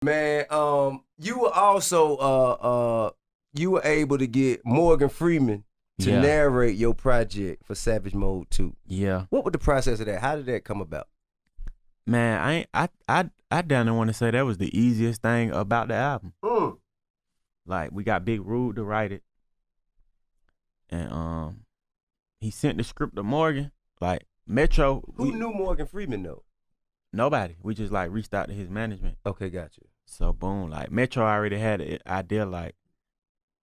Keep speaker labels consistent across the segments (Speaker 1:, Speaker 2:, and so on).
Speaker 1: Man, you were also you were able to get Morgan Freeman to narrate your project for Savage Mode 2.
Speaker 2: Yeah.
Speaker 1: What was the process of that? How did that come about?
Speaker 2: Man, I down there want to say that was the easiest thing about the album. Like, we got Big Rude to write it, and he sent the script to Morgan. Like, Metro.
Speaker 1: Who knew Morgan Freeman though?
Speaker 2: Nobody. We just like reached out to his management.
Speaker 1: Okay, gotcha.
Speaker 2: So boom, like Metro already had an idea like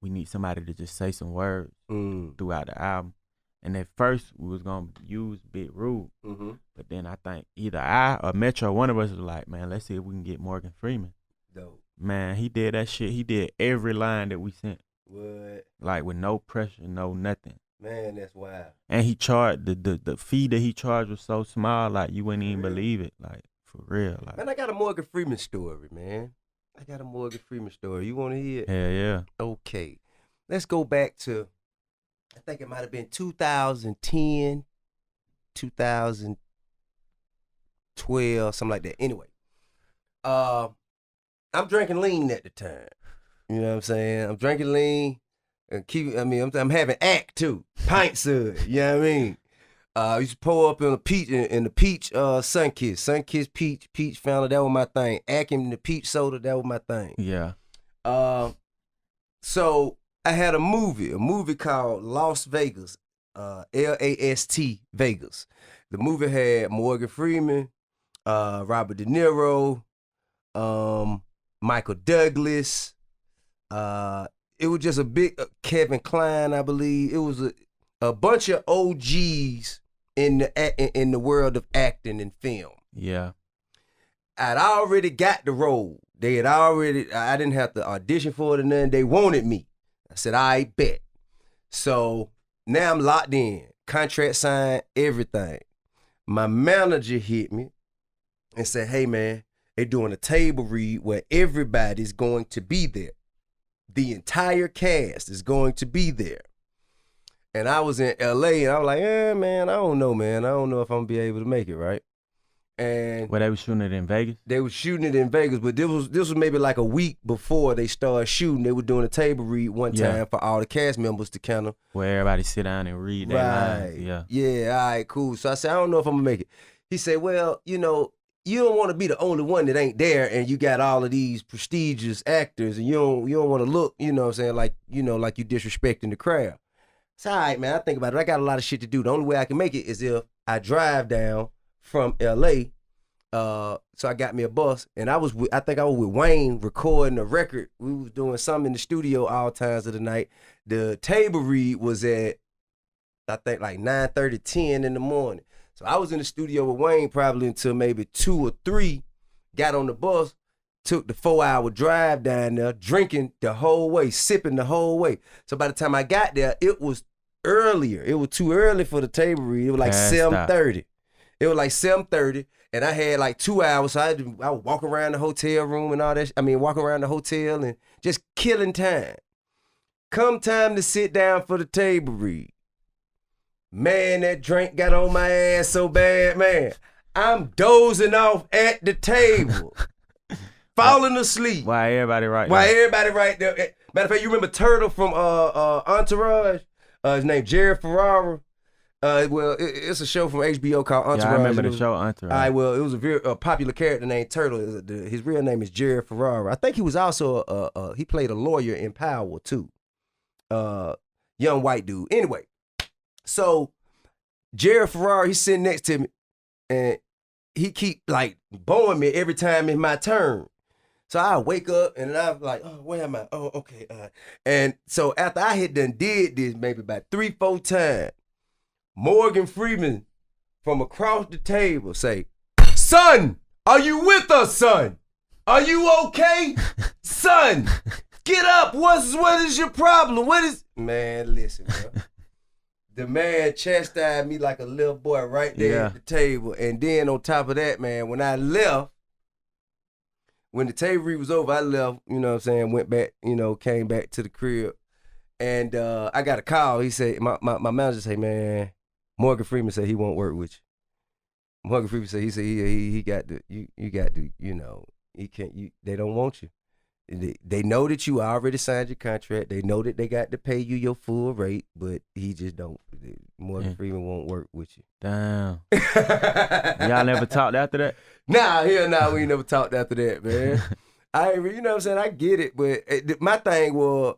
Speaker 2: we need somebody to just say some words throughout the album. And at first we was gonna use Big Rude, but then I think either I or Metro, one of us was like, man, let's see if we can get Morgan Freeman.
Speaker 1: Dope.
Speaker 2: Man, he did that shit. He did every line that we sent.
Speaker 1: What?
Speaker 2: Like with no pressure, no nothing.
Speaker 1: Man, that's wild.
Speaker 2: And he charged the fee that he charged was so small, like you wouldn't even believe it. Like for real. Like,
Speaker 1: man, I got a Morgan Freeman story, man. You want to hear it?
Speaker 2: Hell yeah.
Speaker 1: Okay. Let's go back to, I think it might have been 2010, 2012, something like that. Anyway, I'm drinking lean at the time. You know what I'm saying? I'm drinking lean and I'm having act too. Pints of it. You know what I mean? I used to pour up in the peach Sunkiss peach fountain. That was my thing. Acting in the peach soda. That was my thing.
Speaker 2: Yeah.
Speaker 1: So I had a movie called Las Vegas, LAST Vegas. The movie had Morgan Freeman, Robert De Niro, Michael Douglas. It was just a big Kevin Kline, I believe. It was a bunch of OGs in the world of acting and film.
Speaker 2: Yeah.
Speaker 1: I'd already got the role. I didn't have to audition for it or nothing. They wanted me. I said, I bet. So now I'm locked in. Contract signed, everything. My manager hit me and said, hey man, they're doing a table read where everybody's going to be there. The entire cast is going to be there. And I was in LA and I was like, man, I don't know if I'm gonna be able to make it, right? And
Speaker 2: they were shooting it in Vegas?
Speaker 1: They were shooting it in Vegas, but this was maybe like a week before they started shooting. They were doing a table read one time for all the cast members to kind of
Speaker 2: where everybody sit down and read their lines.
Speaker 1: Yeah, all right, cool. So I said, I don't know if I'm gonna make it. He said, well, you don't want to be the only one that ain't there, and you got all of these prestigious actors, and you don't want to look, you know what I'm saying, like you disrespecting the crowd. It's all right, man. I think about it. I got a lot of shit to do. The only way I can make it is if I drive down from LA. So I got me a bus, and I think I was with Wayne recording a record. We was doing something in the studio all times of the night. The table read was at, I think, like 9:30, 10 in the morning. So I was in the studio with Wayne probably until maybe 2 or 3, got on the bus, took the 4-hour drive down there, drinking the whole way, sipping the whole way. So by the time I got there, it was earlier. It was too early for the table read. It was like 7:30. It was like 7:30, and I had like 2 hours, so I would walk around the hotel room and all that. Walk around the hotel and just killing time. Come time to sit down for the table read. Man, that drink got on my ass so bad, man. I'm dozing off at the table. Falling asleep.
Speaker 2: Why everybody right
Speaker 1: there? Matter of fact, you remember Turtle from Entourage? His name Jared Ferrara. It's a show from HBO called Entourage.
Speaker 2: Yeah, I remember the show Entourage.
Speaker 1: It was a very popular character named Turtle. His real name is Jared Ferrara. I think he was also he played a lawyer in Power too. Young white dude. Anyway, so Jared Ferrara, he's sitting next to me, and he keep like bowing me every time it's my turn. So I wake up and I'm like, oh, where am I? Oh, okay. And so after I had done did this maybe about 3-4 times, Morgan Freeman from across the table say, son, are you with us, son? Are you okay? Son, get up. What is your problem? Man, listen, bro. The man chastised me like a little boy right there at the table. And then on top of that, man, when I left, when the table read was over, I left, you know what I'm saying, went back, came back to the crib. And I got a call. He said, my manager said, man, Morgan Freeman said he won't work with you. Morgan Freeman said he got to, you got to, They don't want you. They know that you already signed your contract. They know that they got to pay you your full rate, but he just don't. Morgan Freeman won't work with you.
Speaker 2: Damn. Y'all never talked after that?
Speaker 1: Nah, we ain't never talked after that, man. You know what I'm saying? I get it, but my thing was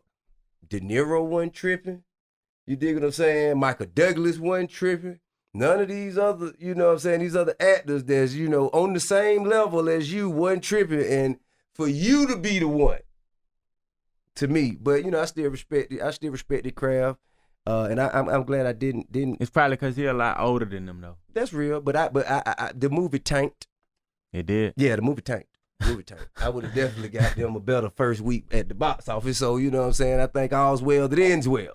Speaker 1: De Niro wasn't tripping. You dig what I'm saying? Michael Douglas wasn't tripping. None of these other, you know what I'm saying, these other actors that's, you know, on the same level as you wasn't tripping. And for you to be the one, to me, but you know, I still respect the craft, and I'm glad I didn't.
Speaker 2: It's probably because he's a lot older than them though.
Speaker 1: That's real, but I the movie tanked.
Speaker 2: It did.
Speaker 1: Yeah, the movie tanked. I would have definitely got them a better first week at the box office. So you know what I'm saying. I think all's well that ends well.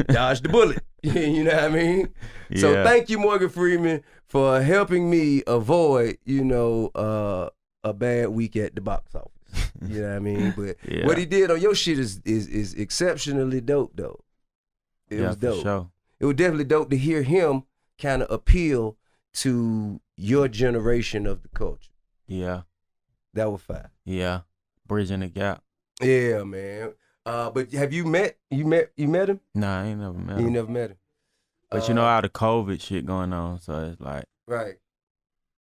Speaker 1: Dodge the bullet. You know what I mean. Yeah. So thank you, Morgan Freeman, for helping me avoid, you know, a bad week at the box office. You know what I mean? But what he did on your shit is exceptionally dope, though. It was dope. For sure. It was definitely dope to hear him kind of appeal to your generation of the culture.
Speaker 2: Yeah.
Speaker 1: That was fine.
Speaker 2: Yeah. Bridging the gap.
Speaker 1: Yeah, man. But have you met him?
Speaker 2: Nah, I ain't never met him.
Speaker 1: You ain't never met him.
Speaker 2: But you know all the COVID shit going on, so it's like.
Speaker 1: Right.